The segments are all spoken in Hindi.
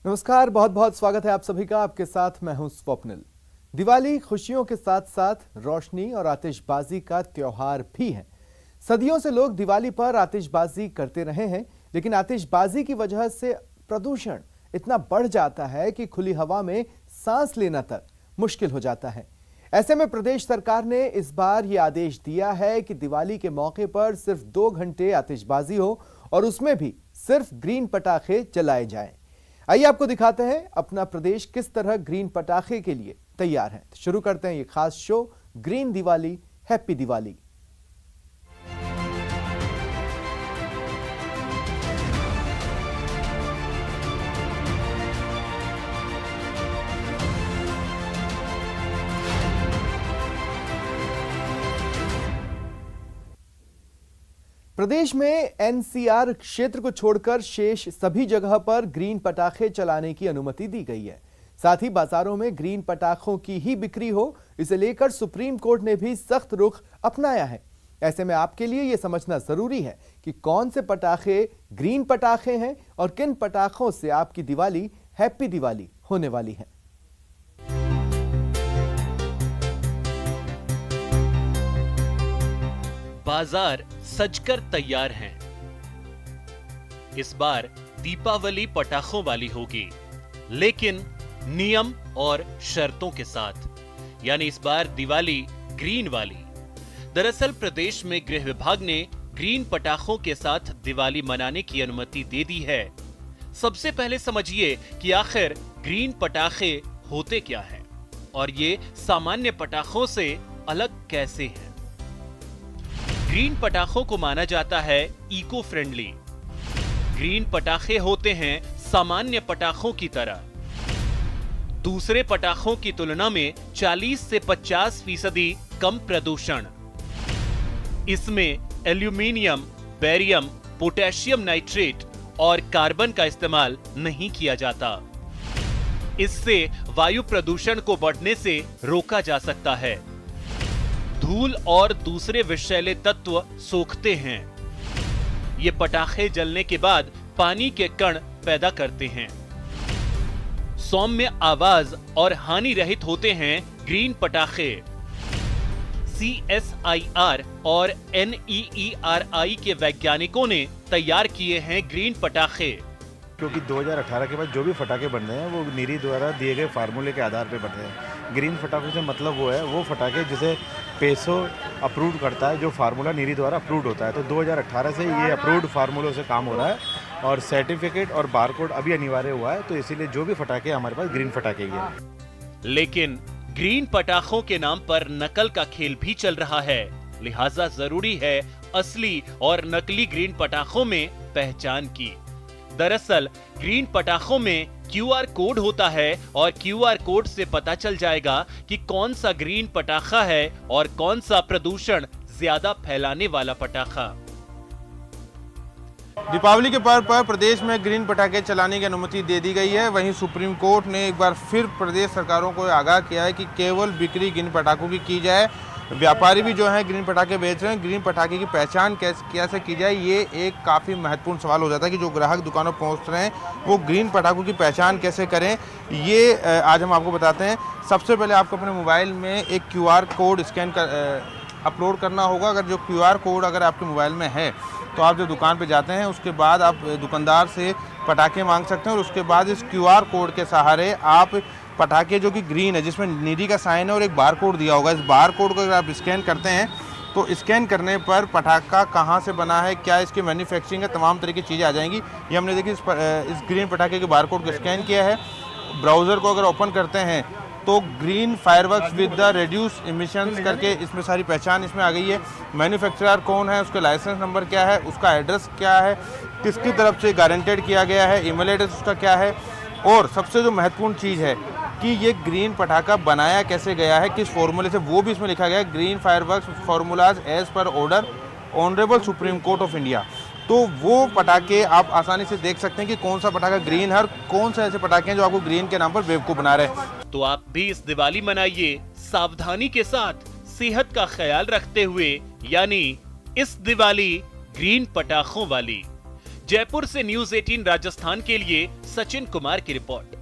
नमस्कार, बहुत बहुत स्वागत है आप सभी का। आपके साथ मैं हूं स्वप्निल। दिवाली खुशियों के साथ साथ रोशनी और आतिशबाजी का त्योहार भी है। सदियों से लोग दिवाली पर आतिशबाजी करते रहे हैं, लेकिन आतिशबाजी की वजह से प्रदूषण इतना बढ़ जाता है कि खुली हवा में सांस लेना तक मुश्किल हो जाता है। ऐसे में प्रदेश सरकार ने इस बार यह आदेश दिया है कि दिवाली के मौके पर सिर्फ 2 घंटे आतिशबाजी हो और उसमें भी सिर्फ ग्रीन पटाखे जलाए जाएं। आइए आपको दिखाते हैं अपना प्रदेश किस तरह ग्रीन पटाखे के लिए तैयार है। शुरू करते हैं ये खास show green Diwali, happy Diwali. प्रदेश में एनसीआर क्षेत्र को छोड़कर शेष सभी जगह पर ग्रीन पटाखे चलाने की अनुमति दी गई है। साथ ही बाजारों में ग्रीन पटाखों की ही बिक्री हो, इसे लेकर सुप्रीम कोर्ट ने भी सख्त रुख अपनाया है। ऐसे में आपके लिए यह समझना जरूरी है कि कौन से पटाखे ग्रीन पटाखे हैं और किन पटाखों से आपकी दिवाली हैप्पी दिवाली होने वाली है। बाजार सजकर तैयार हैं। इस बार दीपावली पटाखों वाली होगी, लेकिन नियम और शर्तों के साथ, यानी इस बार दिवाली ग्रीन वाली। दरअसल प्रदेश में गृह विभाग ने ग्रीन पटाखों के साथ दिवाली मनाने की अनुमति दे दी है। सबसे पहले समझिए कि आखिर ग्रीन पटाखे होते क्या हैं और ये सामान्य पटाखों से अलग कैसे हैं। ग्रीन पटाखों को माना जाता है इको फ्रेंडली। ग्रीन पटाखे होते हैं सामान्य पटाखों की तरह, दूसरे पटाखों की तुलना में 40 से 50% कम प्रदूषण। इसमें एल्यूमिनियम, बेरियम, पोटेशियम नाइट्रेट और कार्बन का इस्तेमाल नहीं किया जाता। इससे वायु प्रदूषण को बढ़ने से रोका जा सकता है। धूल और दूसरे विषैले तत्व सोखते हैं। ये पटाखे जलने के बाद पानी के कण पैदा करते हैं। सौम्य आवाज और हानि रहित होते हैं ग्रीन पटाखे। CSIR और NEERI के वैज्ञानिकों ने तैयार किए हैं ग्रीन पटाखे। क्योंकि 2018 के बाद जो भी पटाखे बन रहे हैं वो नीरी द्वारा दिए गए फार्मूले के आधार पर बन रहे हैं। ग्रीन पटाखों से मतलब वो है वो पटाखे जिसे पेसो अप्रूव करता है, जो फार्मूला नीरी द्वारा अप्रूव्ड होता है। तो 2018 से ये अप्रूव्ड फार्मूलों से काम हो रहा है और सर्टिफिकेट और बारकोड अभी अनिवार्य हुआ है। तो इसीलिए जो भी पटाखे हमारे पास ग्रीन पटाखे ही है। लेकिन ग्रीन पटाखों के नाम पर नकल का खेल भी चल रहा है, लिहाजा जरूरी है असली और नकली ग्रीन पटाखों में पहचान की। दरअसल ग्रीन पटाखों में QR कोड होता है और QR कोड से पता चल जाएगा कि कौन सा ग्रीन पटाखा है और कौन सा प्रदूषण ज्यादा फैलाने वाला पटाखा। दीपावली के पर्व पर प्रदेश में ग्रीन पटाखे चलाने की अनुमति दे दी गई है। वहीं सुप्रीम कोर्ट ने एक बार फिर प्रदेश सरकारों को आगाह किया है कि केवल बिक्री ग्रीन पटाखों की जाए। व्यापारी भी जो है ग्रीन पटाखे बेच रहे हैं, ग्रीन पटाखे की पहचान कैसे की जाए, ये एक काफ़ी महत्वपूर्ण सवाल हो जाता है कि जो ग्राहक दुकानों पर पहुंच रहे हैं वो ग्रीन पटाखों की पहचान कैसे करें। ये आज हम आपको बताते हैं। सबसे पहले आपको अपने मोबाइल में एक QR कोड स्कैन कर अपलोड करना होगा। अगर जो QR कोड अगर आपके मोबाइल में है तो आप जब दुकान पे जाते हैं उसके बाद आप दुकानदार से पटाखे मांग सकते हैं और उसके बाद इस QR कोड के सहारे आप पटाखे जो कि ग्रीन है, जिसमें नीली का साइन है और एक बार कोड दिया होगा, इस बार कोड को अगर आप स्कैन करते हैं तो स्कैन करने पर पटाखा कहाँ से बना है, क्या इसकी मैन्युफैक्चरिंग है, तमाम तरह की चीज़ें आ जाएंगी। ये हमने देखी इस ग्रीन पटाखे के बार कोड को स्कैन किया है। ब्राउज़र को अगर ओपन करते हैं तो green fireworks with the reduce emissions करके इसमें सारी पहचान इसमें आ गई है। मैन्युफैक्चरर कौन है, उसका लाइसेंस नंबर क्या है, उसका एड्रेस क्या है, किसकी तरफ से गारंटेड किया गया है, ईमेल एड्रेस उसका क्या है, और सबसे जो महत्वपूर्ण चीज़ है कि ये ग्रीन पटाखा बनाया कैसे गया है, किस फॉर्मूले से, वो भी इसमें लिखा गया है। Green fireworks formulas as per order honourable Supreme Court of India. तो वो पटाखे आप आसानी से देख सकते हैं कि कौन सा पटाखा ग्रीन है और कौन से ऐसे पटाखे हैं जो आपको ग्रीन के नाम पर बेवकूफ़ बना रहे हैं। तो आप भी इस दिवाली मनाइए सावधानी के साथ, सेहत का ख्याल रखते हुए, यानी इस दिवाली ग्रीन पटाखों वाली। जयपुर से न्यूज 18 राजस्थान के लिए सचिन कुमार की रिपोर्ट।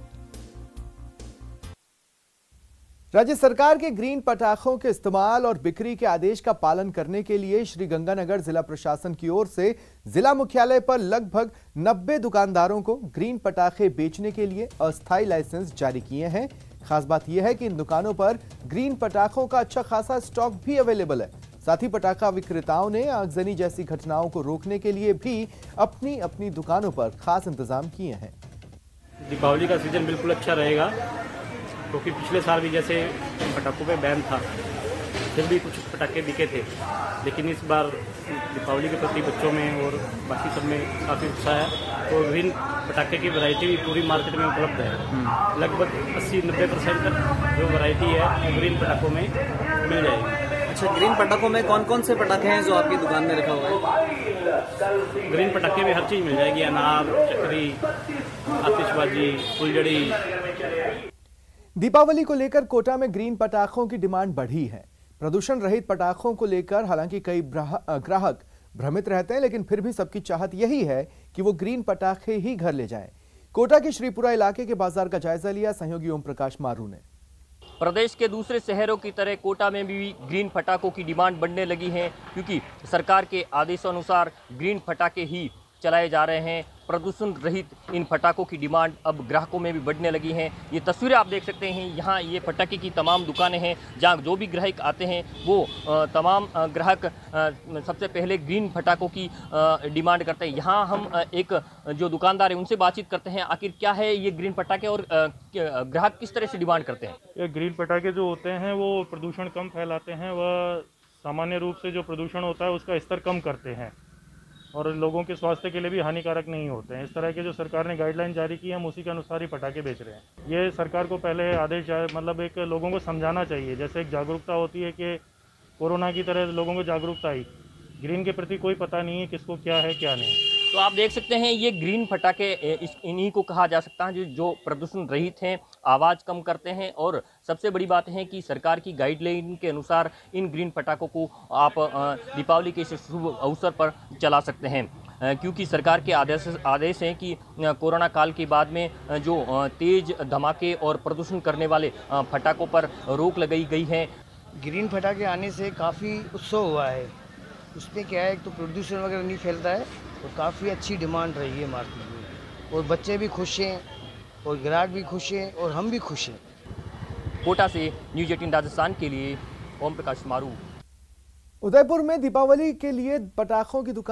राज्य सरकार के ग्रीन पटाखों के इस्तेमाल और बिक्री के आदेश का पालन करने के लिए श्रीगंगानगर जिला प्रशासन की ओर से जिला मुख्यालय पर लगभग 90 दुकानदारों को ग्रीन पटाखे बेचने के लिए अस्थायी लाइसेंस जारी किए हैं। खास बात यह है कि इन दुकानों पर ग्रीन पटाखों का अच्छा खासा स्टॉक भी अवेलेबल है। साथ ही पटाखा विक्रेताओं ने आगजनी जैसी घटनाओं को रोकने के लिए भी अपनी अपनी दुकानों पर खास इंतजाम किए हैं। दीपावली का सीजन बिल्कुल अच्छा रहेगा, क्योंकि पिछले साल भी जैसे पटाखों पे बैन था, फिर भी कुछ पटाखे बिके थे, लेकिन इस बार दीपावली के प्रति बच्चों में और बाकी सब में काफ़ी उत्साह है। तो विभिन्न पटाखे की वैरायटी भी पूरी मार्केट में उपलब्ध है। लगभग 80-90% तक जो वैरायटी है ग्रीन पटाखों में मिल जाएगी। अच्छा, ग्रीन पटाखों में कौन कौन से पटाखे हैं जो आपकी दुकान में रखा हुआ है? ग्रीन पटाखे में हर चीज़ मिल जाएगी, अनार, चक्री, आतिशबाजी, फुलझड़ी। दीपावली को लेकर कोटा में ग्रीन पटाखों की डिमांड बढ़ी है। प्रदूषण रहित पटाखों को लेकर हालांकि कई ग्राहक भ्रमित रहते हैं, लेकिन फिर भी सबकी चाहत यही है कि वो ग्रीन पटाखे ही घर ले जाएं। कोटा के श्रीपुरा इलाके के बाजार का जायजा लिया सहयोगी ओम प्रकाश मारू ने। प्रदेश के दूसरे शहरों की तरह कोटा में भी ग्रीन पटाखों की डिमांड बढ़ने लगी है, क्योंकि सरकार के आदेशानुसार ग्रीन पटाखे ही चलाए जा रहे हैं। प्रदूषण रहित इन पटाखों की डिमांड अब ग्राहकों में भी बढ़ने लगी हैं। ये तस्वीरें आप देख सकते हैं, यहाँ ये पटाखे की तमाम दुकानें हैं, जहाँ जो भी ग्राहक आते हैं वो तमाम ग्राहक सबसे पहले ग्रीन पटाखों की डिमांड करते हैं। यहाँ हम एक जो दुकानदार है उनसे बातचीत करते हैं, आखिर क्या है ये ग्रीन पटाखे और ग्राहक किस तरह से डिमांड करते हैं। ये ग्रीन पटाखे जो होते हैं वो प्रदूषण कम फैलाते हैं, वह सामान्य रूप से जो प्रदूषण होता है उसका स्तर कम करते हैं और लोगों के स्वास्थ्य के लिए भी हानिकारक नहीं होते हैं। इस तरह के जो सरकार ने गाइडलाइन जारी की है, हम उसी के अनुसार ही पटाखे बेच रहे हैं। ये सरकार को पहले आदेश मतलब एक लोगों को समझाना चाहिए, जैसे एक जागरूकता होती है कि कोरोना की तरह लोगों को जागरूकता आई। ग्रीन के प्रति कोई पता नहीं है किसको क्या है क्या नहीं। तो आप देख सकते हैं ये ग्रीन पटाखे इन्हीं को कहा जा सकता है जो प्रदूषण रहित हैं, आवाज़ कम करते हैं, और सबसे बड़ी बात है कि सरकार की गाइडलाइन के अनुसार इन ग्रीन पटाखों को आप दीपावली के शुभ अवसर पर चला सकते हैं, क्योंकि सरकार के आदेश हैं कि कोरोना काल के बाद में जो तेज़ धमाके और प्रदूषण करने वाले पटाखों पर रोक लगाई गई है। ग्रीन पटाखे आने से काफ़ी उत्सव हुआ है। उसमें क्या है, तो प्रदूषण वगैरह नहीं फैलता है और काफ़ी अच्छी डिमांड रही है मार्केट में, और बच्चे भी खुश हैं और ग्राहक भी खुश हैं और हम भी खुश हैं। कोटा से न्यूज 18 राजस्थान के लिए ओम प्रकाश मारू। उदयपुर में दीपावली के लिए पटाखों की दुकान